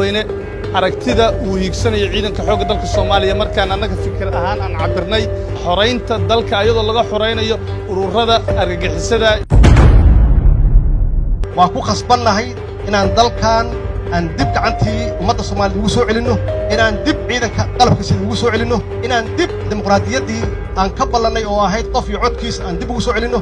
madaxweyne aragtida uu hiigsanayo ciidanka xoogga dalka Soomaaliya markaan annaga fikir ahaan aan cabirnay xoreynta dalka ayadoo laga xoreynayo ururada argagixisada waa ku khasbannahay inaan dalkan aan dib gacantii ummadda Soomaaliyeed ugu soo celinno inaan dib ciidanka qalabkiisa ugu soo celinno inaan dib dimuqraadiyaddii aan ka ballanay oo ahayd qof iyo codkiis aan dib ugu soo celinno